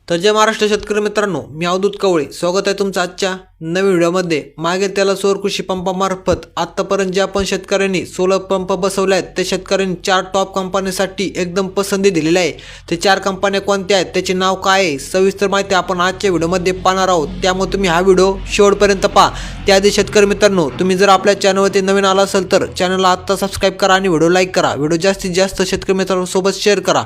तर जय महाराष्ट्र शेतकरी मित्रांनो, मी अवधूत कवळे स्वागत आहे तुमचं आजच्या नवीन व्हिडिओमध्ये। मागील त्याला सौर कृषी पंपामार्फत आतापर्यंत जे आपण शेतकऱ्यांनी सोलर पंप बसवले आहेत ते शेतकऱ्यांनी 4 टॉप कंपन्यांसाठी एकदम पसंती दिलेली आहे। ते 4 कंपन्या कोणत्या आहेत, त्याचे नाव काय आहे, सविस्तर माहिती आपण आजच्या व्हिडिओमध्ये पाहणार आहोत। त्यामुळे तुम्ही हा व्हिडिओ शेवटपर्यंत पहा। त्याआधी शेतकरी मित्रांनो, तुम्ही जर आपल्या चॅनलवरती नवीन आला असाल तर चॅनलला आता सबस्क्राइब करा आणि व्हिडिओ लाईक करा। व्हिडिओ जास्तीत जास्त शेतकरी मित्रांसोबत शेअर करा,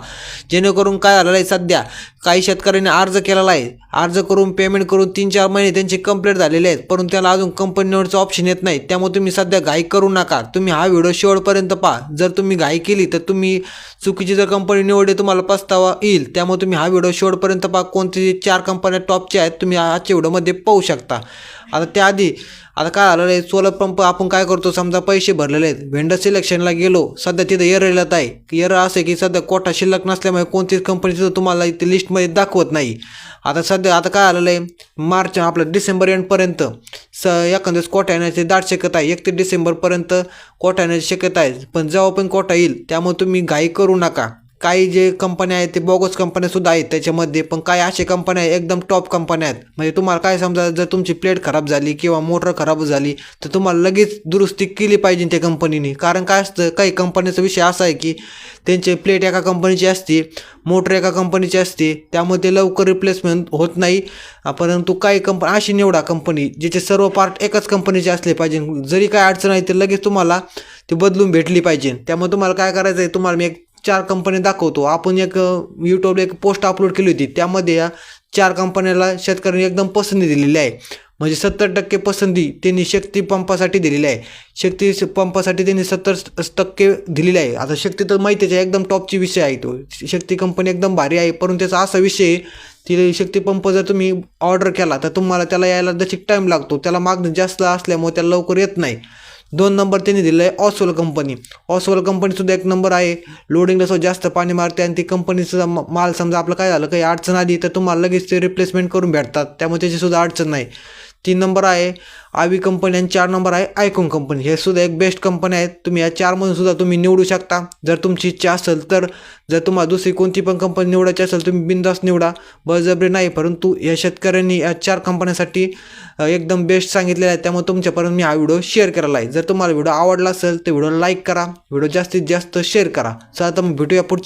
जेणेकरून काय झालेलं आहे, सध्या काही शेतकऱ्यांनी अर्ज केलेला आहे, अर्ज करून पेमेंट करून 3-4 महिने त्यांचे कंप्लीट झालेले आहेत, परंतु त्याला अजून कंपनी निवडचं ऑप्शन येत नाही। त्यामुळे तुम्ही सध्या घाई करू नका, तुम्ही हा व्हिडिओ शेवटपर्यंत पहा। जर तुम्ही घाई केली तर तुम्ही चुकीची जर कंपनी निवडली तुम्हाला पस्तावा येईल। त्यामुळे तुम्ही हा व्हिडिओ शेवटपर्यंत पहा। कोणती 4 कंपन्या टॉपच्या आहेत तुम्ही आजच्या व्हिडिओमध्ये पाहू शकता। आता त्याआधी आता काय झालेलं आहे, सोलर पंप आपण काय करतो, समजा पैसे भरलेले आहेत, व्हेंडर सिलेक्शनला गेलो, सध्या तिथं एरर येत आहे। एरर असं की सध्या कोटा शिल्लक नसल्यामुळे कोणतीच कंपनीचं तुम्हाला इथे लिस्टमध्ये दाखवत नाही। आता सध्या आता काय झालेलं आहे, मार्च आपलं डिसेंबर एंडपर्यंत एखाद्या कोटा येण्याची दाट शक्यता आहे। 31 डिसेंबरपर्यंत कोटा येण्याची शक्यता आहे, पण जेव्हा पण कोटा येईल त्यामुळे तुम्ही घाई करू नका। काही जे कंपन्या आहेत ते बोगस कंपन्या सुद्धा आहेत त्याच्यामध्ये, पण काही अशा कंपन्या एकदम टॉप कंपन्या आहेत। म्हणजे तुम्हाला काय समजा, जर तुमची प्लेट खराब झाली किंवा मोटर खराब झाली तर तुम्हाला लगेच दुरुस्ती केली पाहिजे त्या कंपनीने। कारण काय असतं, काही कंपनीचा विषय असा आहे की त्यांचे प्लेट एका कंपनीची असते, मोटर एका कंपनीची असते, त्यामुळे ते लवकर रिप्लेसमेंट होत नाही। परंतु काही कंपनी अशी निवडा कंपनी जिचे सर्व पार्ट एकाच कंपनीचे असले पाहिजे, जरी काय अडचण आहे तर लगेच तुम्हाला ते बदलून भेटली पाहिजे। त्यामुळे तुम्हाला काय करायचं आहे, तुम्हाला मी एक 4 कंपनी दाखवतो। आपण एक यूट्यूबला एक पोस्ट अपलोड केली होती, त्यामध्ये या 4 कंपन्याला शेतकऱ्यांनी एकदम पसंती दिलेली आहे। म्हणजे 70% पसंती त्यांनी शक्ती पंपासाठी दिलेली आहे। शक्ती पंपासाठी त्यांनी 70% दिलेली आहे। आता शक्ती तर माहितीच आहे, एकदम टॉपची विषय आहे, तो शक्ती कंपनी एकदम भारी आहे। परंतु त्याचा असा विषय आहे, ती शक्ती पंप जर तुम्ही ऑर्डर केला तर तुम्हाला त्याला यायला जशी टाईम लागतो, त्याला मागणी जास्त असल्यामुळे त्याला लवकर येत नाही। 2 नंबर त्यांनी दिलं आहे ऑसोल कंपनी। ऑसोल कंपनीसुद्धा 1 नंबर आहे, लोडिंगला जास्त पाणी मारते आणि ती कंपनीचा माल समजा आपलं काय झालं, काही अडचण आली तर तुम्हाला लगेच ते रिप्लेसमेंट करून भेटतात, त्यामुळे त्याचीसुद्धा अडचण नाही। 3 नंबर आहे आवी कंपनी आणि 4 नंबर आहे आयकॉन कंपनी। हे सुद्धा एक बेस्ट कंपनी आहेत, तुम्ही या 4 मधून सुद्धा तुम्ही निवडू शकता जर तुमची इच्छा असेल तर। जर तुम्हाला दुसरी कोणती पण कंपनी निवडायची असेल तुम्ही बिनधास्त निवडा, बळजबरी नाही। परंतु या शेतकऱ्यांनी या 4 कंपन्यांसाठी एकदम बेस्ट सांगितलेलं आहे, त्यामुळे तुमच्यापर्यंत मी हा व्हिडिओ शेअर केलेला आहे। जर तुम्हाला व्हिडिओ आवडला असेल तर व्हिडिओ लाईक करा, व्हिडिओ जास्तीत जास्त शेअर करा। चला तर मग भेटूया पुढच्या